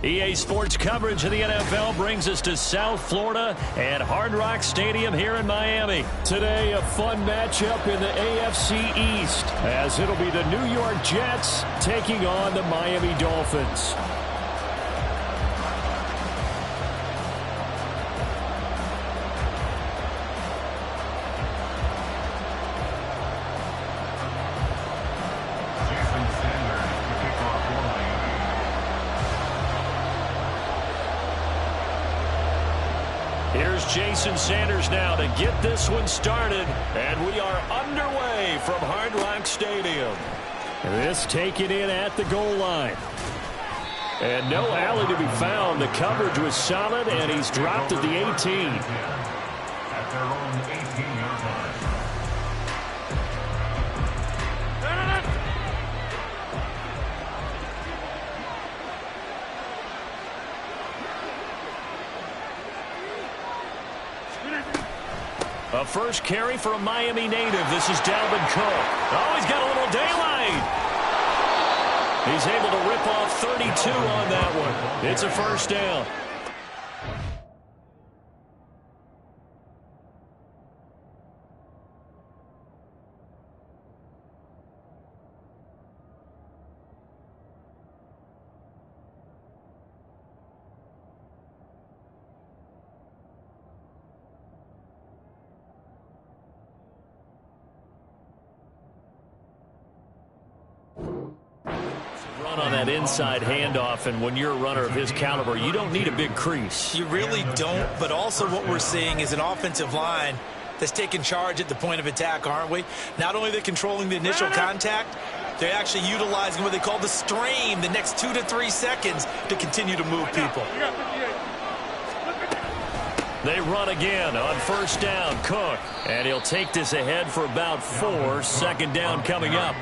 EA Sports coverage of the NFL brings us to South Florida and Hard Rock Stadium here in Miami. Today, a fun matchup in the AFC East, as it'll be the New York Jets taking on the Miami Dolphins. Here's Jason Sanders now to get this one started, and we are underway from Hard Rock Stadium. This taken in at the goal line. And no alley to be found. The coverage was solid, and he's dropped at the 18. At their own 18-yard line. A first carry for a Miami native. This is Dalvin Cook. Oh, he's got a little daylight. He's able to rip off 32 on that one. It's a first down. On that inside handoff, and when you're a runner of his caliber, you don't need a big crease. You really don't, but also what we're seeing is an offensive line that's taking charge at the point of attack, aren't we? Not only are they controlling the initial contact, they're actually utilizing what they call the strain, the next 2 to 3 seconds, to continue to move people. They run again on first down. Cook, and he'll take this ahead for about 4. Second down coming up.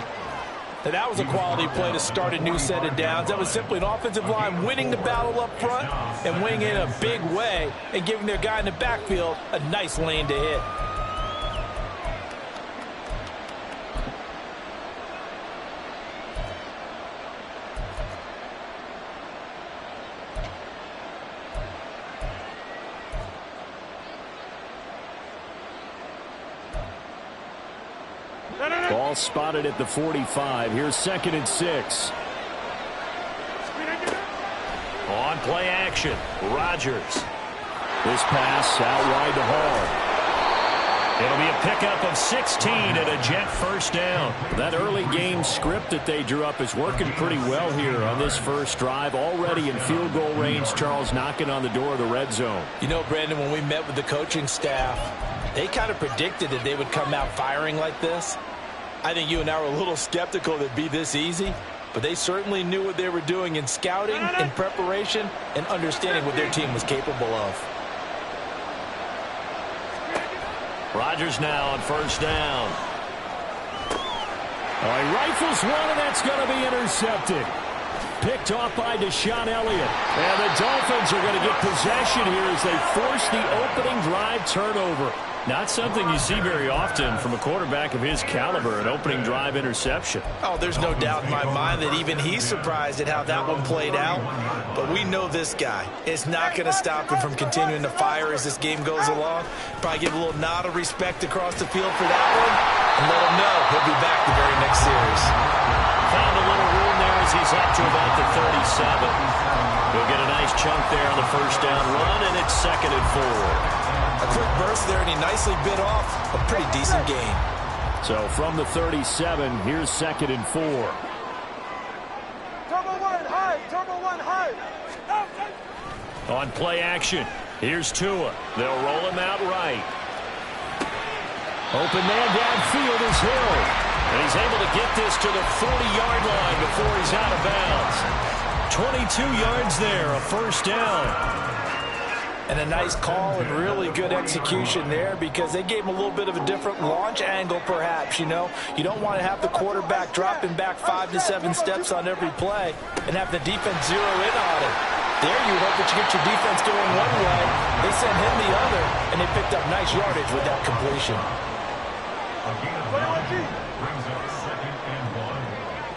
Now, that was a quality play to start a new set of downs. That was simply an offensive line winning the battle up front and winning in a big way and giving their guy in the backfield a nice lane to hit. Ball spotted at the 45. Here's 2nd and 6. On play action, Rodgers. This pass out wide to Hall. It'll be a pickup of 16 and a Jet first down. That early game script that they drew up is working pretty well here on this first drive. Already in field goal range, Charles, knocking on the door of the red zone. You know, Brandon, when we met with the coaching staff, they kind of predicted that they would come out firing like this. I think you and I were a little skeptical that it'd be this easy, but they certainly knew what they were doing in scouting, in preparation, and understanding what their team was capable of. Rodgers now on first down. He rifles one, and that's going to be intercepted. Picked off by Deshaun Elliott. And the Dolphins are going to get possession here as they force the opening drive turnover. Not something you see very often from a quarterback of his caliber, an opening drive interception. Oh, there's no doubt in my mind that even he's surprised at how that one played out. But we know this guy is not going to stop him from continuing to fire as this game goes along. Probably give a little nod of respect across the field for that one and let him know he'll be back the very next series. Found a little room there as he's up to about the 37. He'll get a nice chunk there on the first down run, and it's 2nd and 4. A quick burst there, and he nicely bit off a pretty decent gain. So from the 37, here's 2nd and 4. Turbo one high, turbo one high. On play action, here's Tua. They'll roll him out right. Open man downfield is Hill. And he's able to get this to the 40-yard line before he's out of bounds. 22 yards there, a first down. And a nice call and really good execution there because they gave him a little bit of a different launch angle perhaps, you know. You don't want to have the quarterback dropping back 5 to 7 steps on every play and have the defense zero in on it. There you hope that you get your defense going one way. They sent him the other, and they picked up nice yardage with that completion. Brings up 2nd and 1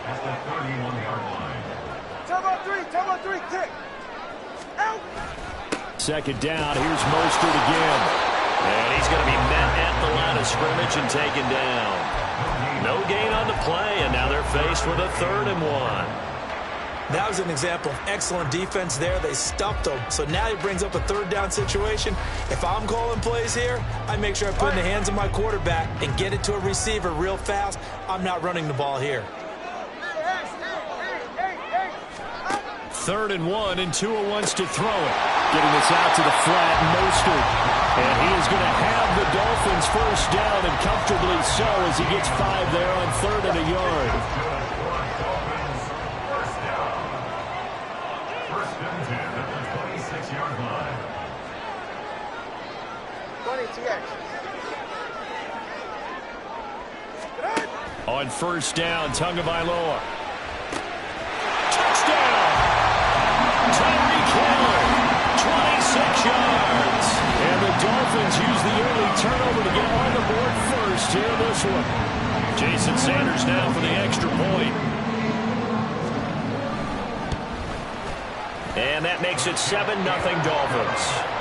at the 31-yard line. Turbo three, kick. Second down. Here's Mostert again. And he's going to be met at the line of scrimmage and taken down. No gain on the play, and now they're faced with a 3rd and 1. That was an example of excellent defense there. They stuffed him. So now he brings up a 3rd down situation. If I'm calling plays here, I make sure I put it in the hands of my quarterback and get it to a receiver real fast. I'm not running the ball here. 3rd and 1, and Tua wants to throw it. Getting this out to the flat, Mostert. And he is going to have the Dolphins 1st down, and comfortably so as he gets 5 there on 3rd and a yard. On 1st down, Tagovailoa. Touchdown! Tyreek Hill, 26 yards. And the Dolphins use the early turnover to get on the board first here in this one. Jason Sanders now for the extra point. And that makes it 7-0 Dolphins.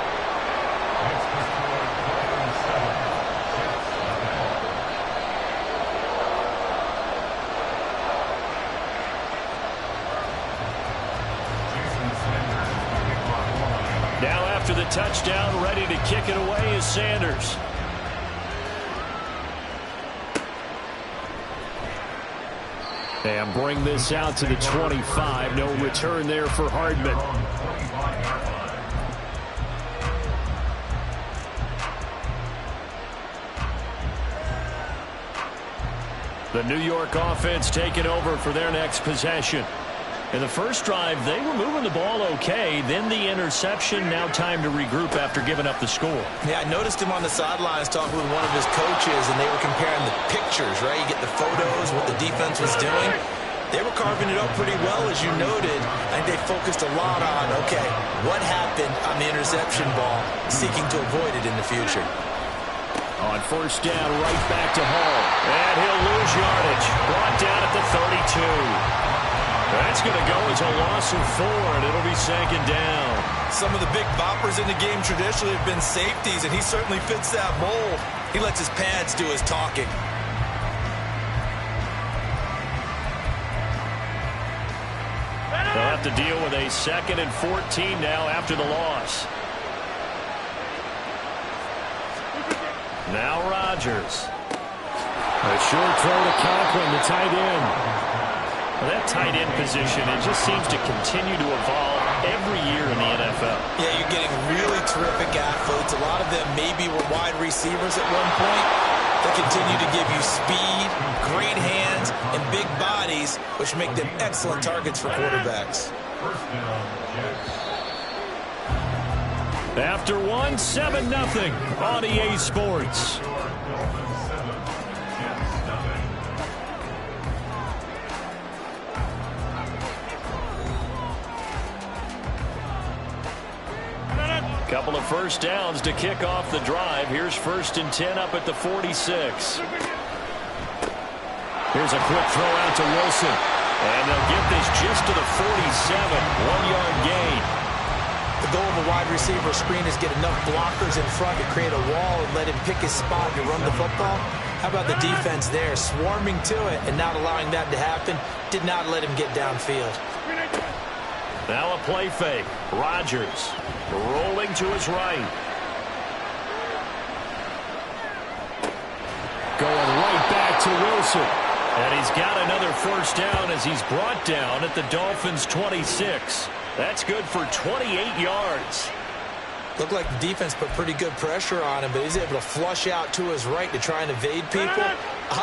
Now after the touchdown, ready to kick it away is Sanders. And bring this out to the 25. No return there for Hardman. The New York offense taking over for their next possession. In the first drive, they were moving the ball okay. Then the interception. Now time to regroup after giving up the score. Yeah, I noticed him on the sidelines talking with one of his coaches, and they were comparing the pictures, right? You get the photos, what the defense was doing. They were carving it up pretty well, as you noted. I think they focused a lot on, okay, what happened on the interception ball, seeking to avoid it in the future. On 1st down, right back to Hall. And he'll lose yardage. Brought down at the 32. That's going to go as a loss of 4, and it'll be 2nd down. Some of the big boppers in the game traditionally have been safeties, and he certainly fits that mold. He lets his pads do his talking. They'll have to deal with a 2nd and 14 now after the loss. Now Rodgers. A short throw to Conklin, the tight end. Well, that tight end position, it just seems to continue to evolve every year in the NFL. Yeah, you're getting really terrific athletes. A lot of them maybe were wide receivers at one point. They continue to give you speed, great hands, and big bodies, which make them excellent targets for quarterbacks. After 7-0 on EA Sports. Couple of 1st downs to kick off the drive. Here's 1st and 10 up at the 46. Here's a quick throw out to Wilson. And they'll get this just to the 47. 1-yard gain. The goal of a wide receiver screen is get enough blockers in front to create a wall and let him pick his spot to run the football. How about the defense there, swarming to it and not allowing that to happen? Did not let him get downfield. Now a play fake. Rodgers rolling to his right. Going right back to Wilson. And he's got another 1st down as he's brought down at the Dolphins' 26. That's good for 28 yards. Looked like the defense put pretty good pressure on him, but he's able to flush out to his right to try and evade people.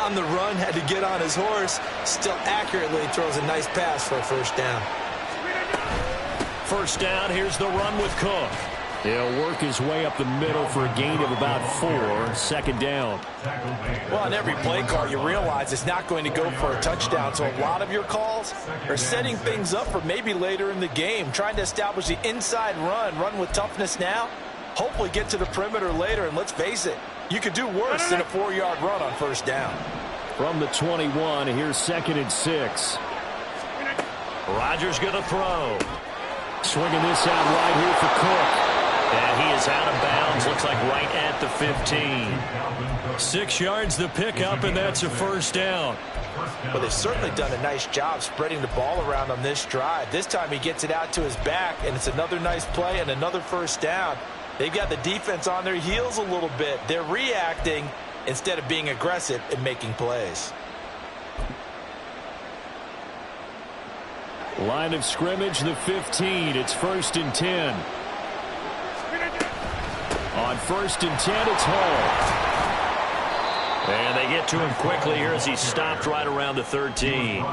On the run, had to get on his horse. Still accurately throws a nice pass for a 1st down. 1st down, here's the run with Cook. He'll work his way up the middle for a gain of about 4. 2nd down. Well, on every play call, you realize it's not going to go for a touchdown. So a lot of your calls are setting things up for maybe later in the game, trying to establish the inside run with toughness now, hopefully get to the perimeter later. And let's face it, you could do worse than a 4-yard run on 1st down. From the 21, here's 2nd and 6. Rodgers going to throw. Swinging this out wide here for Cook. And he is out of bounds. Looks like right at the 15. 6 yards the pickup, and that's a first down. Well, they've certainly done a nice job spreading the ball around on this drive. This time he gets it out to his back, and it's another nice play and another first down. They've got the defense on their heels a little bit. They're reacting instead of being aggressive and making plays. Line of scrimmage, the 15. It's 1st and 10. On 1st and 10, it's Hall. And they get to him quickly here as he stopped right around the 13.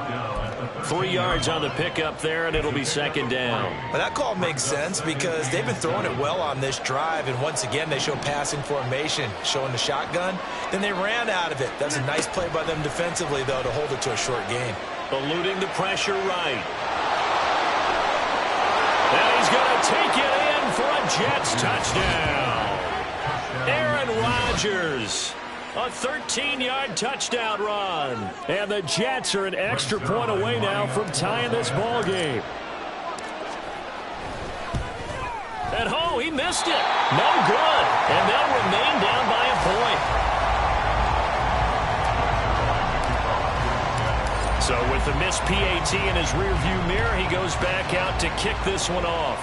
3 yards on the pickup there, and it'll be 2nd down. Well, that call makes sense because they've been throwing it well on this drive, and once again they show passing formation, showing the shotgun. Then they ran out of it. That's a nice play by them defensively, though, to hold it to a short gain. Eluding the pressure right. And he's going to take it in for a Jets touchdown. Aaron Rodgers. A 13-yard touchdown run. And the Jets are an extra point away now from tying this ball game. At home, he missed it. No good. And they'll remain down by a point. So with the missed PAT in his rearview mirror, he goes back out to kick this one off.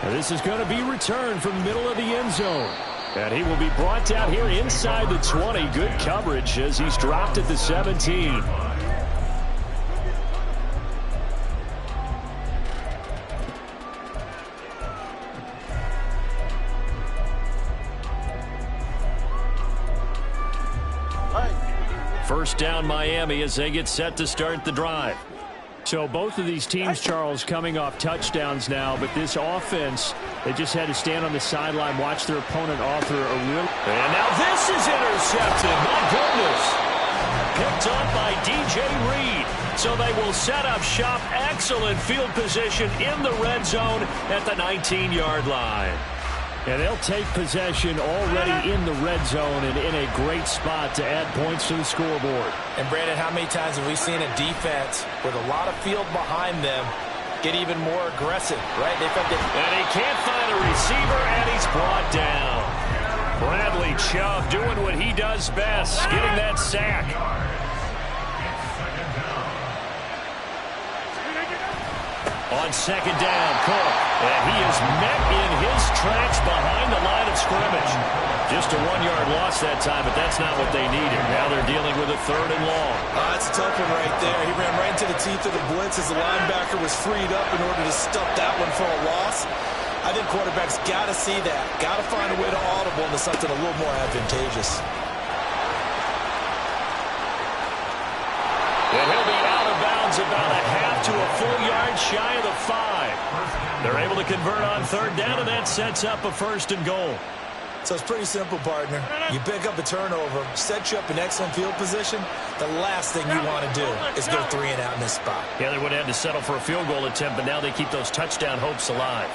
And this is going to be returned from the middle of the end zone. And he will be brought down here inside the 20. Good coverage as he's dropped at the 17. First down Miami as they get set to start the drive. So both of these teams, Charles, coming off touchdowns now, but this offense, they just had to stand on the sideline, watch their opponent author a real... And now this is intercepted. My goodness. Picked up by DJ Reed. So they will set up shop. Excellent field position in the red zone at the 19-yard line. And they'll take possession already in the red zone and in a great spot to add points to the scoreboard. And, Brandon, how many times have we seen a defense with a lot of field behind them get even more aggressive, right? And he can't find a receiver, and he's brought down. Bradley Chubb doing what he does best, getting that sack. On 2nd down, Cook. And he is met in his tracks behind the line of scrimmage. Just a 1-yard loss that time, but that's not what they needed. Now they're dealing with a 3rd and long. That's a tough one right there. He ran right into the teeth of the blitz as the linebacker was freed up in order to stuff that one for a loss. I think quarterbacks got to see that. Got to find a way to audible into something a little more advantageous. And he'll be out of bounds about a half to a full yard shy of the 5. They're able to convert on 3rd down, and that sets up a 1st and goal. So it's pretty simple, partner. You pick up a turnover, set you up in excellent field position. The last thing you want to do is go 3 and out in this spot. Yeah, they would have had to settle for a field goal attempt, but now they keep those touchdown hopes alive.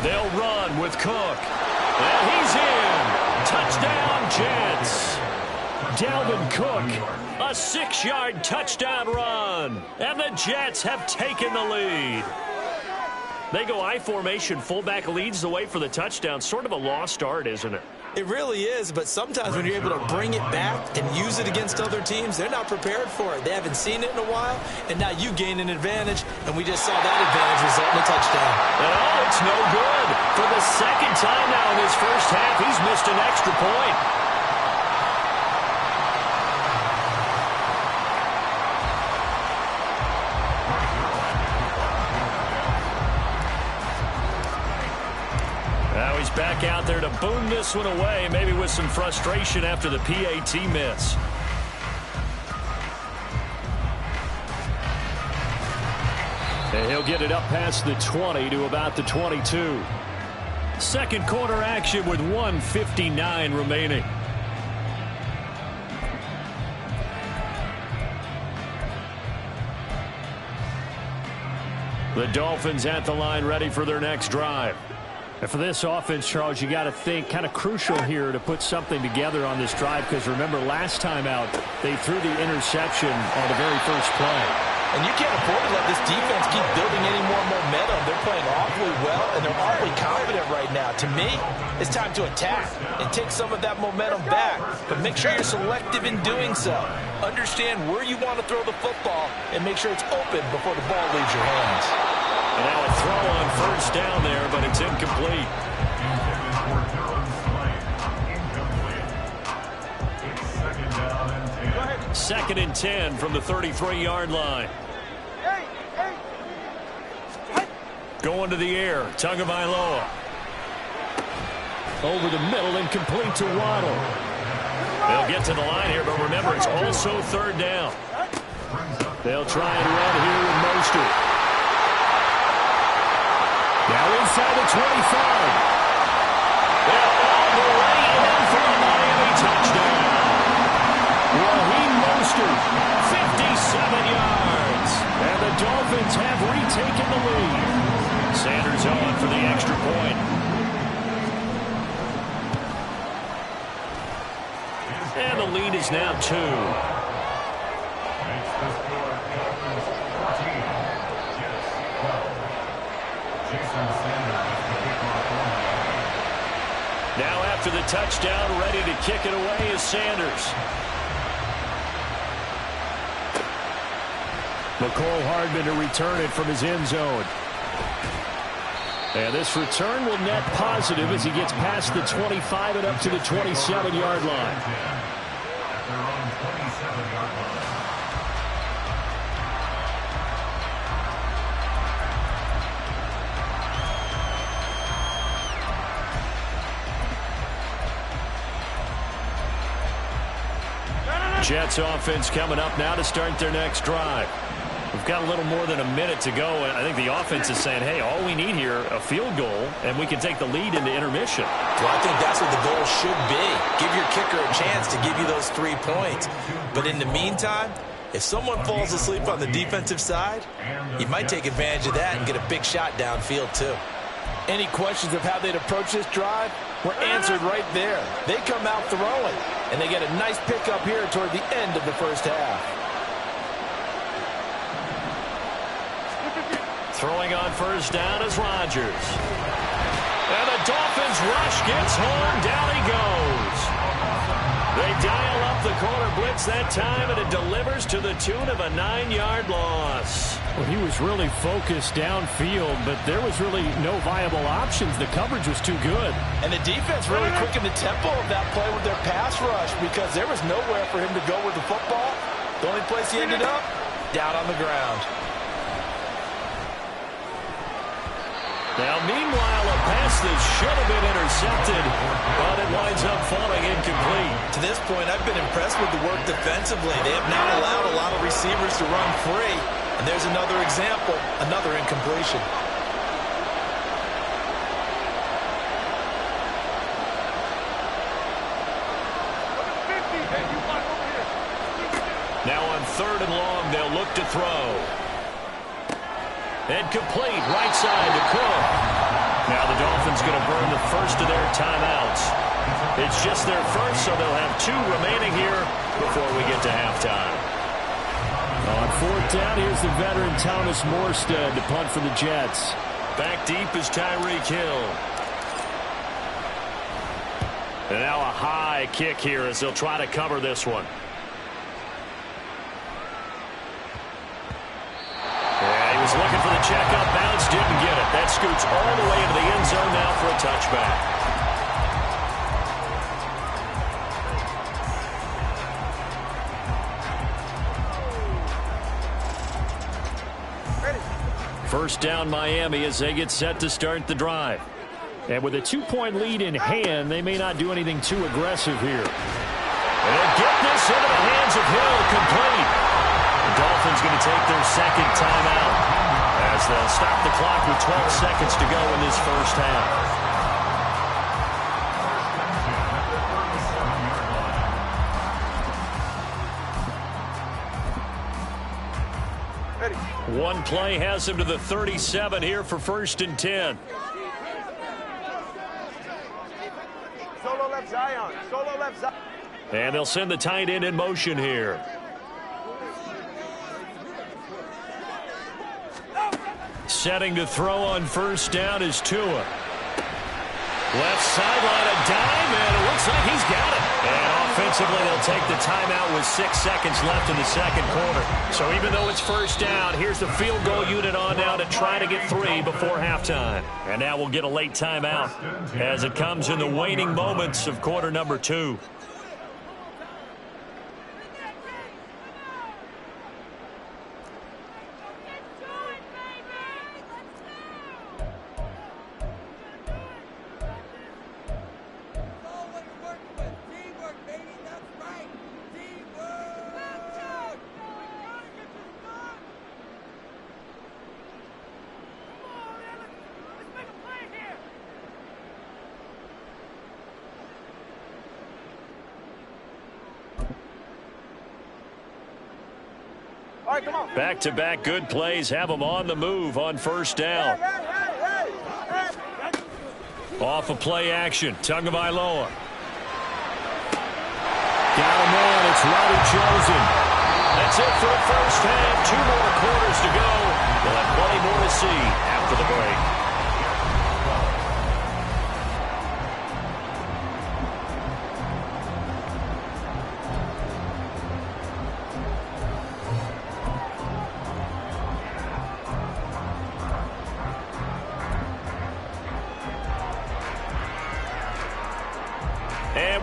They'll run with Cook. And he's in. Touchdown, Jets. Dalvin Cook, a 6-yard touchdown run. And the Jets have taken the lead. They go I formation. Fullback leads the way for the touchdown. Sort of a lost art, isn't it? It really is, but sometimes when you're able to bring it back and use it against other teams, they're not prepared for it. They haven't seen it in a while, and now you gain an advantage, and we just saw that advantage result in a touchdown. Oh, it's no good. For the 2nd time now in his first half, he's missed an extra point. Now he's back out there to boom this one away, maybe with some frustration after the PAT miss. And he'll get it up past the 20 to about the 22. Second quarter action with 1:59 remaining. The Dolphins at the line ready for their next drive. And for this offense, Charles, you got to think kind of crucial here to put something together on this drive, because remember last time out they threw the interception on the very first play. And you can't afford to let this defense keep building any more momentum. They're playing awfully well, and they're awfully confident right now. To me, it's time to attack and take some of that momentum back. But make sure you're selective in doing so. Understand where you want to throw the football and make sure it's open before the ball leaves your hands. And now a throw on first down there, but it's incomplete. Second and 10 from the 33-yard line. Going to the air, Tagovailoa. Over the middle, incomplete to Waddle. They'll get to the line here, but remember, it's also third down. They'll try and run here with Mostert. Now inside the 25. They're all the way in for a Miami touchdown. Raheem Mostert, 57 yards. And the Dolphins have retaken the lead. Sanders on for the extra point. And the lead is now 2. Now after the touchdown, ready to kick it away is Sanders. McCole Hardman to return it from his end zone. And this return will net positive as he gets past the 25 and up to the 27-yard line. Jets offense coming up now to start their next drive. We've got a little more than a minute to go, and I think the offense is saying, hey, all we need here, a field goal, and we can take the lead into intermission. Well, I think that's what the goal should be. Give your kicker a chance to give you those 3 points. But in the meantime, if someone falls asleep on the defensive side, you might take advantage of that and get a big shot downfield too. Any questions of how they'd approach this drive were answered right there. They come out throwing, and they get a nice pickup here toward the end of the first half. Throwing on first down is Rodgers. And the Dolphins rush gets home. Down he goes. They dial up the corner blitz that time, and it delivers to the tune of a 9-yard loss. Well, he was really focused downfield, but there was really no viable options. The coverage was too good. And the defense really quickened the tempo of that play with their pass rush, because there was nowhere for him to go with the football. The only place he ended up, down on the ground. Now, meanwhile, a pass that should have been intercepted, but it winds up falling incomplete. To this point, I've been impressed with the work defensively. They have not allowed a lot of receivers to run free. And there's another example, another incompletion. Now on third and long, they'll look to throw. And complete, right side to Cook. Now the Dolphins going to burn the first of their timeouts. It's just their first, so they'll have 2 remaining here before we get to halftime. On fourth down, here's the veteran Thomas Morstead to punt for the Jets. Back deep is Tyreek Hill. And now a high kick here as they'll try to cover this one. Was looking for the check-up bounce, didn't get it. That scoots all the way into the end zone now for a touchback. First down Miami as they get set to start the drive. And with a 2-point lead in hand, they may not do anything too aggressive here. And get this into the hands of Hill, complete. The Dolphins going to take their second timeout as they'll stop the clock with 12 seconds to go in this first half. One play has him to the 37 here for 1st and 10. Solo left side. And they'll send the tight end in motion here. Setting to throw on first down is Tua. Left sideline, a dime, and it looks like he's got it. And offensively, they'll take the timeout with 6 seconds left in the second quarter. So even though it's first down, here's the field goal unit on now to try to get 3 before halftime. And now we'll get a late timeout as it comes in the waning moments of quarter number 2. Back-to-back good plays have them on the move on first down. Off of play action, Tagovailoa. Got him on, it's Roddy Chosen. That's it for the first half. 2 more quarters to go. We'll have plenty more to see after the break.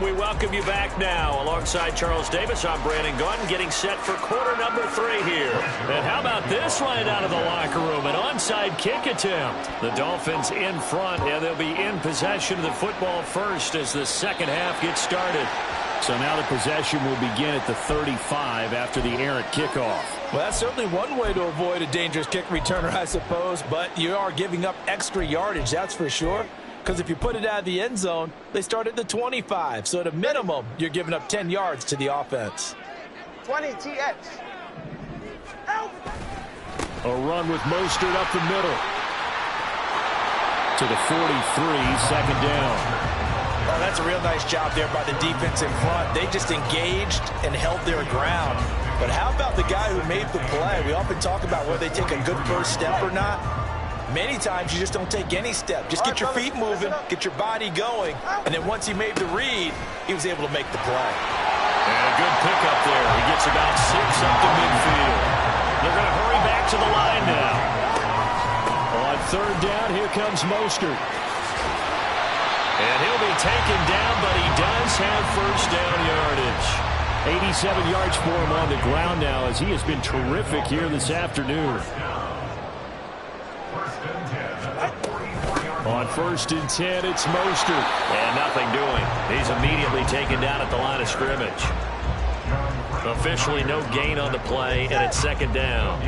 We welcome you back now. Alongside Charles Davis, I'm Brandon Gaudin, getting set for quarter number 3 here. And how about this right out of the locker room? An onside kick attempt. The Dolphins in front, and they'll be in possession of the football first as the second half gets started. So now the possession will begin at the 35 after the errant kickoff. Well, that's certainly one way to avoid a dangerous kick returner, I suppose. But you are giving up extra yardage, that's for sure. Because if you put it out of the end zone, they start at the 25. So at a minimum, you're giving up 10 yards to the offense. 20 TX. A run with Mostert up the middle. To the 43, second down. Oh, that's a real nice job there by the defense in front. They just engaged and held their ground. But how about the guy who made the play? We often talk about whether they take a good first step or not. Many times you just don't take any step. Just get your feet moving, get your body going, and then once he made the read, he was able to make the play. And a good pickup there. He gets about 6 up to midfield. They're going to hurry back to the line now. On third down, here comes Mostert. And he'll be taken down, but he does have first down yardage. 87 yards for him on the ground now as he has been terrific here this afternoon. On first and 10, it's Mostert. And nothing doing. He's immediately taken down at the line of scrimmage. Officially no gain on the play, and it's second down.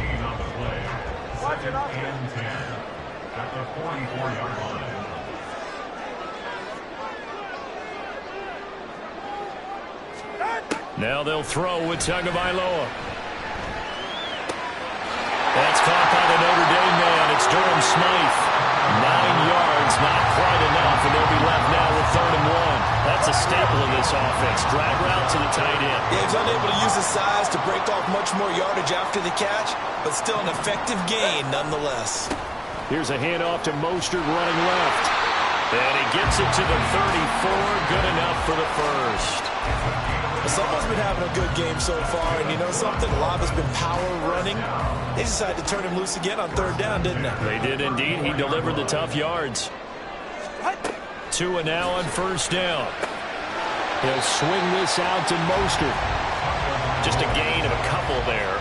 Now they'll throw with Tagovailoa. That's caught by the Notre Dame man. It's Durham Smythe. 9 yards, not quite enough, and they'll be left now with 3rd and 1. That's a staple in this offense. Drag route to the tight end. Yeah, he's unable to use his size to break off much more yardage after the catch, but still an effective gain nonetheless. Here's a handoff to Mostert running left. And he gets it to the 34. Good enough for the first. Someone's been having a good game so far, and you know something? A lot has been power running. They decided to turn him loose again on 3rd down, didn't they? They did indeed. He delivered the tough yards. Tua now on first down. He'll swing this out to Mostert. Just a gain of a couple there.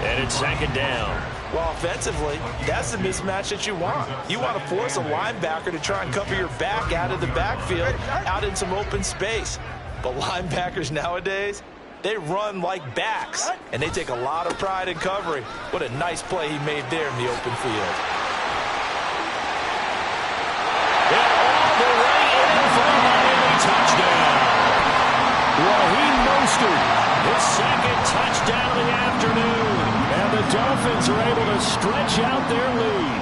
And it's second down. Well, offensively, that's the mismatch that you want. You want to force a linebacker to try and cover your back out of the backfield, out in some open space. But linebackers nowadays, they run like backs, and they take a lot of pride in covering. What a nice play he made there in the open field. And all the way in for a Miami touchdown. Raheem Mostert, his second touchdown of the afternoon. And the Dolphins are able to stretch out their lead.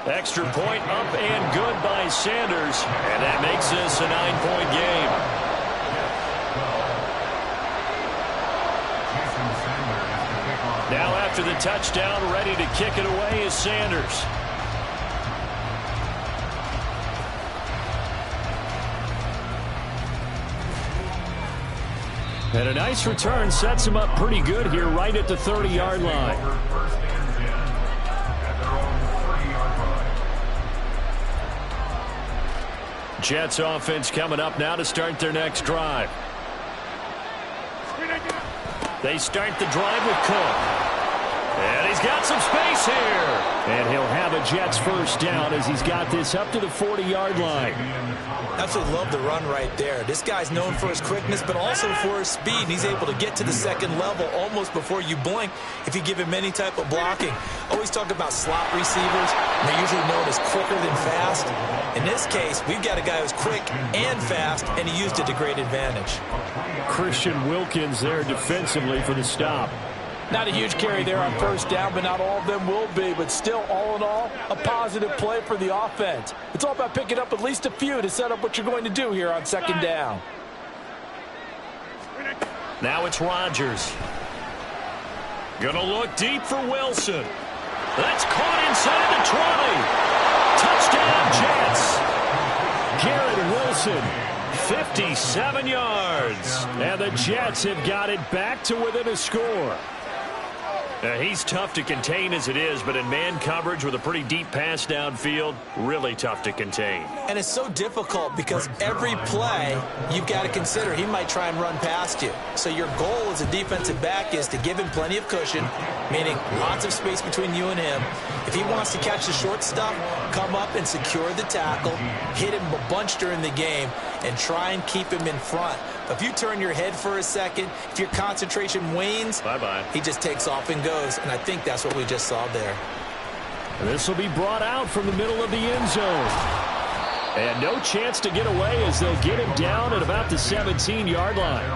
Extra point up and good by Sanders. And that makes this a 9-point game. Now after the touchdown, ready to kick it away is Sanders. And a nice return sets him up pretty good here right at the 30-yard line. Jets offense coming up now to start their next drive. They start the drive with Cook. And he's got some space here. And he'll have a Jets first down as he's got this up to the 40-yard line. Absolutely love the run right there. This guy's known for his quickness, but also for his speed. He's able to get to the second level almost before you blink if you give him any type of blocking. Always talk about slot receivers. They're usually known as quicker than fast. In this case, we've got a guy who's quick and fast, and he used it to great advantage. Christian Wilkins there defensively for the stop. Not a huge carry there on first down, but not all of them will be. But still, all in all, a positive play for the offense. It's all about picking up at least a few to set up what you're going to do here on second down. Now it's Rodgers. Gonna look deep for Wilson. That's caught inside the 20. Touchdown, Jets. Garrett Wilson, 57 yards. And the Jets have got it back to within a score. He's tough to contain as it is, but in man coverage with a pretty deep pass downfield, really tough to contain. And it's so difficult because every play you've got to consider he might try and run past you. So your goal as a defensive back is to give him plenty of cushion, meaning lots of space between you and him. If he wants to catch the short stuff, come up and secure the tackle, hit him a bunch during the game, and try and keep him in front. But if you turn your head for a second, if your concentration wanes, he just takes off and goes. And I think that's what we just saw there. This will be brought out from the middle of the end zone. And no chance to get away as they'll get him down at about the 17-yard line.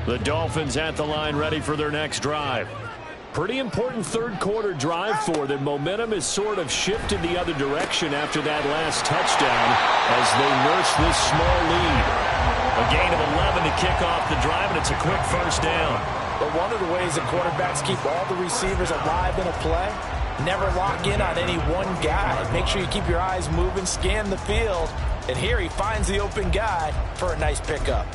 The Dolphins at the line ready for their next drive. Pretty important third quarter drive for them. Momentum has sort of shifted the other direction after that last touchdown as they nurse this small lead. A gain of 11 to kick off the drive, and it's a quick first down. But one of the ways that quarterbacks keep all the receivers alive in a play, never lock in on any one guy. Make sure you keep your eyes moving, scan the field. And here he finds the open guy for a nice pickup.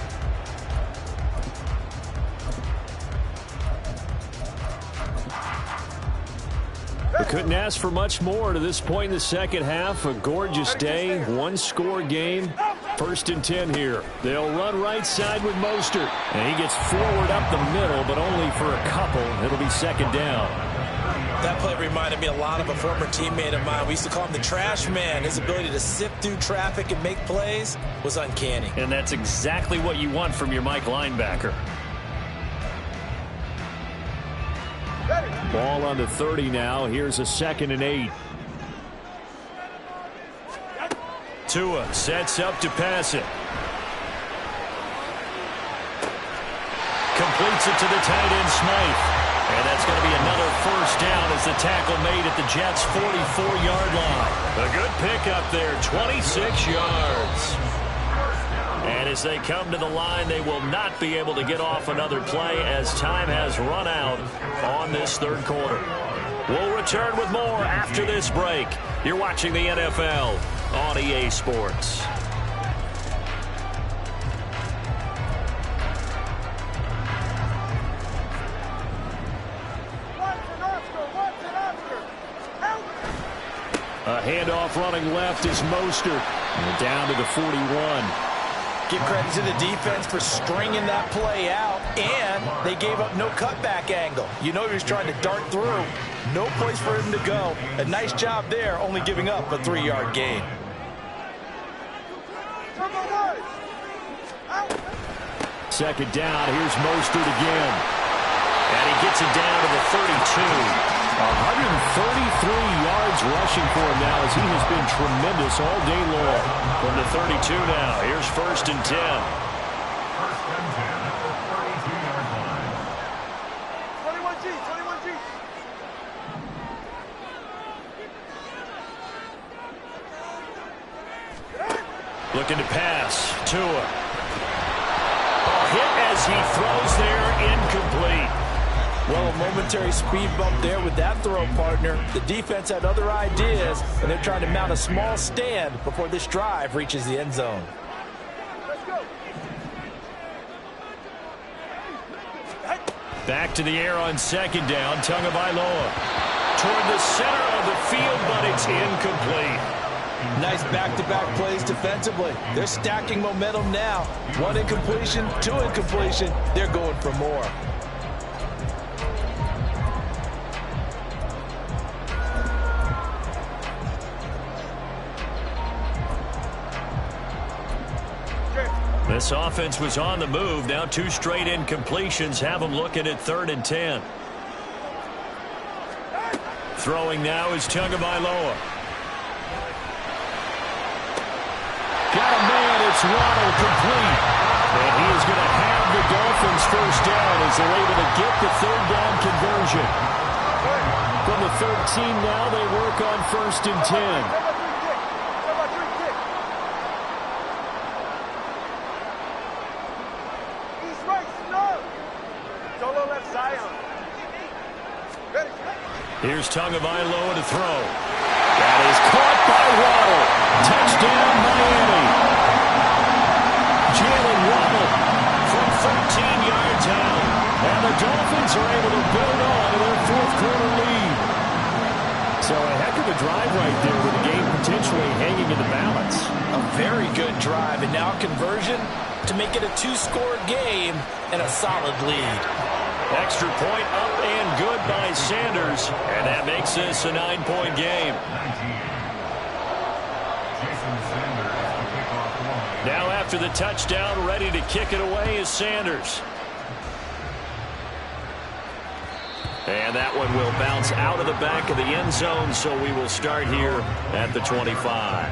They couldn't ask for much more to this point in the second half. A gorgeous day, one-score game. 1st and 10 here. They'll run right side with Mostert. And he gets forward up the middle, but only for a couple. It'll be second down. That play reminded me a lot of a former teammate of mine. We used to call him the trash man. His ability to sift through traffic and make plays was uncanny. And that's exactly what you want from your Mike linebacker. Ball on the 30 now. Here's a 2nd and 8. Tua sets up to pass it. Completes it to the tight end, Smythe. And that's going to be another first down as the tackle made at the Jets' 44-yard line. A good pickup there, 26 yards. And as they come to the line, they will not be able to get off another play as time has run out on this third quarter. We'll return with more after this break. You're watching the NFL on EA Sports. A handoff running left is Mostert. And down to the 41. Give credit to the defense for stringing that play out, and they gave up no cutback angle. You know he was trying to dart through. No place for him to go. A nice job there, only giving up a 3-yard gain. Second down, here's Mostert again. And he gets it down to the 32. 133 yards rushing for him now as he has been tremendous all day long. From the 32 now, here's 1st and 10. Looking to pass. Tua. Hit as he throws there, incomplete. Well, a momentary speed bump there with that throw, partner. The defense had other ideas, and they're trying to mount a small stand before this drive reaches the end zone. Back to the air on second down. Tagovailoa toward the center of the field, but it's incomplete. Nice back-to-back plays defensively. They're stacking momentum now. One incompletion, two incompletion. They're going for more. This offense was on the move. Now two straight incompletions have them looking at 3rd and 10. Throwing now is Tagovailoa. Got a man, it's Waddle, complete. And he is going to have the Dolphins first down as they're able to get the 3rd down conversion. From the 13 now, they work on 1st and 10. Here's Tagovailoa to throw. That is caught by Waddle. Touchdown, Miami. Jalen Waddle from 13 yards out. And the Dolphins are able to build on to their 4th quarter lead. So a heck of a drive right there with the game potentially hanging in the balance. A very good drive, and now conversion to make it a 2-score game and a solid lead. Extra point up and good by Sanders. And that makes this a 9-point game. Now after the touchdown, ready to kick it away is Sanders. And that one will bounce out of the back of the end zone, so we will start here at the 25.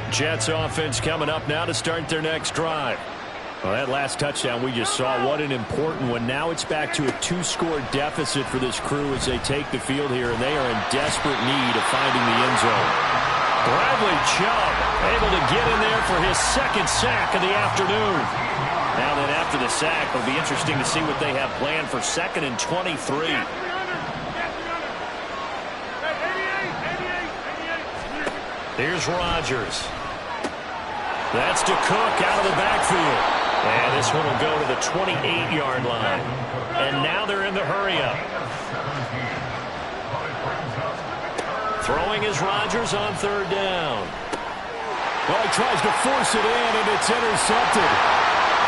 Jets offense coming up now to start their next drive. Well, that last touchdown we just saw, what an important one. Now it's back to a 2-score deficit for this crew as they take the field here, and they are in desperate need of finding the end zone. Bradley Chubb able to get in there for his 2nd sack of the afternoon. Now then after the sack, it'll be interesting to see what they have planned for 2nd and 23. Here's Rodgers. That's to Cook out of the backfield. And this one will go to the 28-yard line. And now they're in the hurry-up. Throwing is Rodgers on 3rd down. Well, he tries to force it in, and it's intercepted.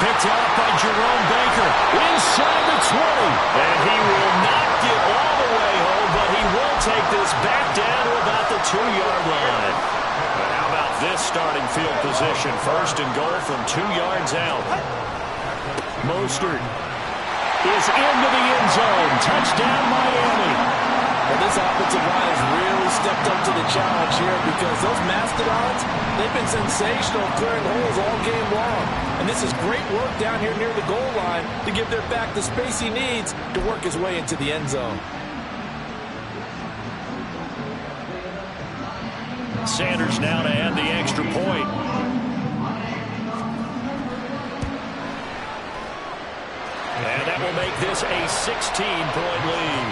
Picked out by Jerome Baker. Inside the 20. And he will not get all the way home, but he will take this back down to about the 2-yard line. But how about this starting field position? 1st and goal from 2 yards out. Mostert is into the end zone. Touchdown, Miami. Well, this offensive line has really stepped up to the challenge here because those Mastodons, they've been sensational clearing holes all game long. And this is great work down here near the goal line to give their back the space he needs to work his way into the end zone. Sanders now to add the extra point. And that will make this a 16-point lead.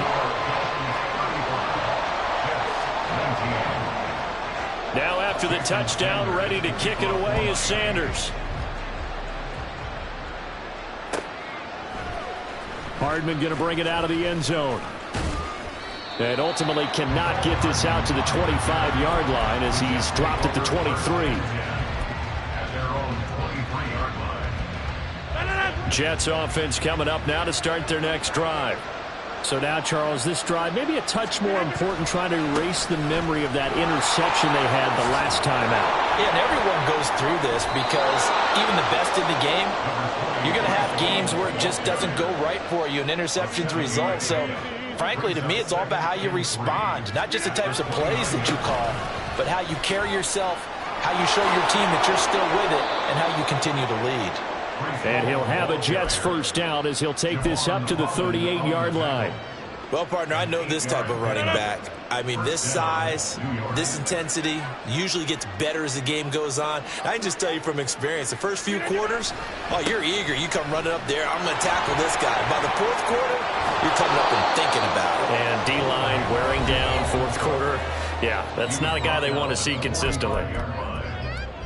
Now after the touchdown, ready to kick it away is Sanders. Hardman going to bring it out of the end zone. And ultimately cannot get this out to the 25-yard line as he's dropped at the 23. Jets offense coming up now to start their next drive. So now, Charles, this drive maybe a touch more important, trying to erase the memory of that interception they had the last time out. Yeah, and everyone goes through this because even the best in the game, you're going to have games where it just doesn't go right for you and interceptions result. So, frankly, to me, it's all about how you respond, not just the types of plays that you call, but how you carry yourself, how you show your team that you're still with it, and how you continue to lead. And he'll have a Jets first down as he'll take this up to the 38-yard line. Well, partner, I know this type of running back. I mean, this size, this intensity usually gets better as the game goes on. I can just tell you from experience, the first few quarters, oh, you're eager. You come running up there, I'm going to tackle this guy. By the fourth quarter, you're coming up and thinking about it. And D-line wearing down fourth quarter. Yeah, that's not a guy they want to see consistently.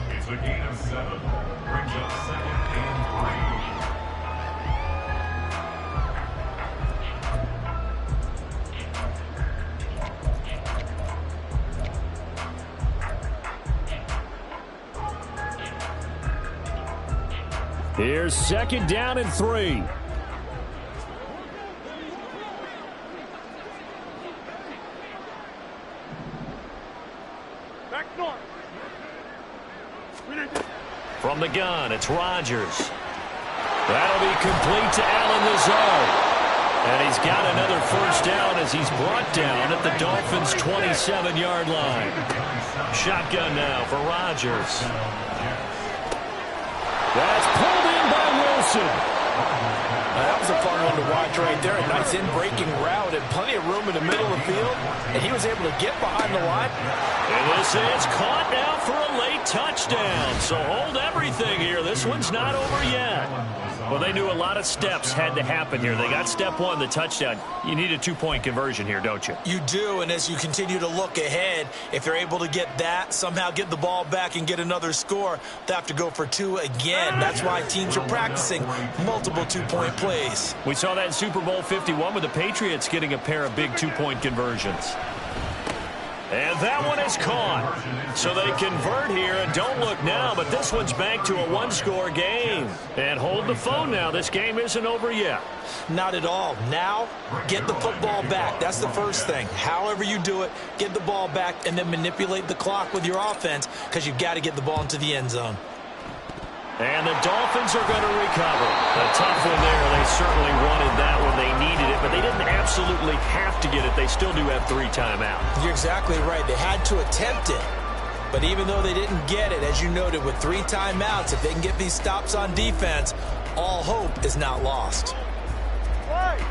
It's a gain of 7. Brings up 2nd and 3. Here's 2nd down and 3. Back north. From the gun, it's Rodgers. That'll be complete to Allen Lazard. And he's got another first down as he's brought down at the Dolphins' 27-yard line. Shotgun now for Rodgers. That's pulled in by Wilson. That was a fun one to watch right there. A nice in-breaking route and plenty of room in the middle of the field. And he was able to get behind the line. And this is caught now for a late touchdown. So hold everything here. This one's not over yet. Well, they knew a lot of steps had to happen here. They got step one, the touchdown. You need a two-point conversion here, don't you? You do, and as you continue to look ahead, if they're able to get that, somehow get the ball back and get another score, they have to go for two again. That's why teams are practicing multiple two-point plays. We saw that in Super Bowl 51 with the Patriots getting a pair of big two-point conversions. And that one is caught. So they convert here, and don't look now, but this one's back to a one-score game. And hold the phone now. This game isn't over yet. Not at all. Now, get the football back. That's the first thing. However you do it, get the ball back and then manipulate the clock with your offense because you've got to get the ball into the end zone. And the Dolphins are going to recover. A tough one there. They certainly wanted that when they needed it, but they didn't absolutely have to get it. They still do have 3 timeouts. You're exactly right. They had to attempt it. But even though they didn't get it, as you noted, with 3 timeouts, if they can get these stops on defense, all hope is not lost. Right.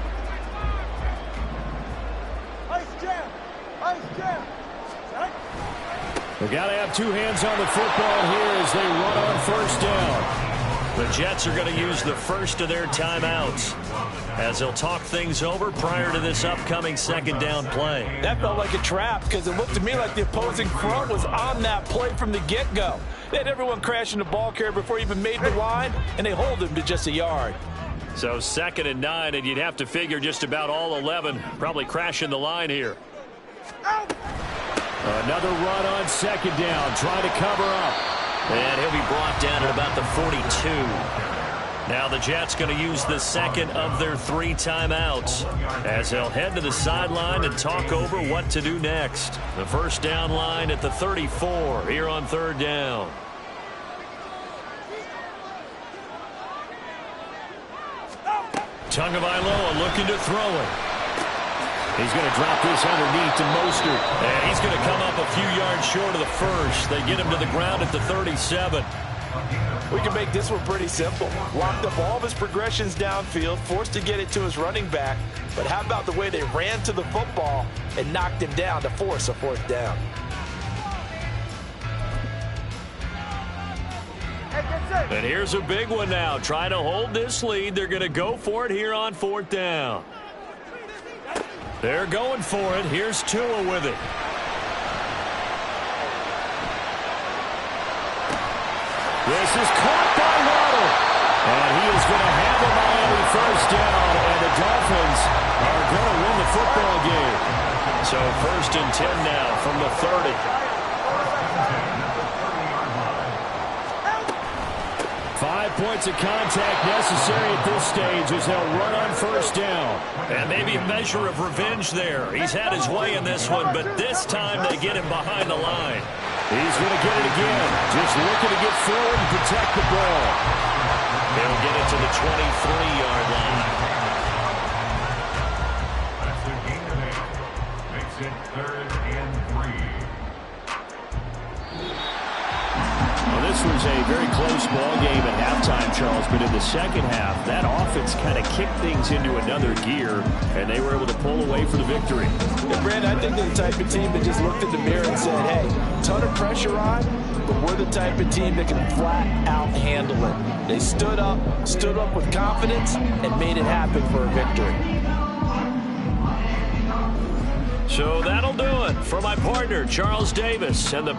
Ice jam. Ice jam. Right. They've got to have 2 hands on the football here as they run on first down. The Jets are going to use the first of their timeouts as they'll talk things over prior to this upcoming 2nd down play. That felt like a trap because it looked to me like the opposing front was on that play from the get-go. They had everyone crashing the ball carrier before he even made the line, and they hold him to just a yard. So 2nd and 9, and you'd have to figure just about all 11 probably crashing the line here. Another run on 2nd down, trying to cover up. And he'll be brought down at about the 42. Now the Jets going to use the second of their 3 timeouts as they'll head to the sideline and talk over what to do next. The first down line at the 34 here on 3rd down. Tagovailoa looking to throw it. He's going to drop this underneath to Mostert. And he's going to come up a few yards short of the first. They get him to the ground at the 37. We can make this one pretty simple. Locked up all of his progressions downfield, forced to get it to his running back. But how about the way they ran to the football and knocked him down to force a 4th down? And here's a big one now. Trying to hold this lead. They're going to go for it here on 4th down. They're going for it. Here's Tua with it. This is caught by Waddle. And he is going to have a Miami first down. And the Dolphins are going to win the football game. So 1st and 10 now from the 30. 5 points of contact necessary at this stage as they'll run on first down. And maybe a measure of revenge there. He's had his way in this one, but this time they get him behind the line. He's going to get it again. Just looking to get forward and protect the ball. They'll get it to the 23-yard line. That's a gain of 8. Makes it 3rd and 3. Well, this This was a very close ball game at halftime, Charles, but in the second half, that offense kind of kicked things into another gear, and they were able to pull away for the victory. And Brandon, I think they're the type of team that just looked in the mirror and said, hey, ton of pressure on, but we're the type of team that can flat out handle it. They stood up with confidence, and made it happen for a victory. So that'll do it for my partner, Charles Davis, and the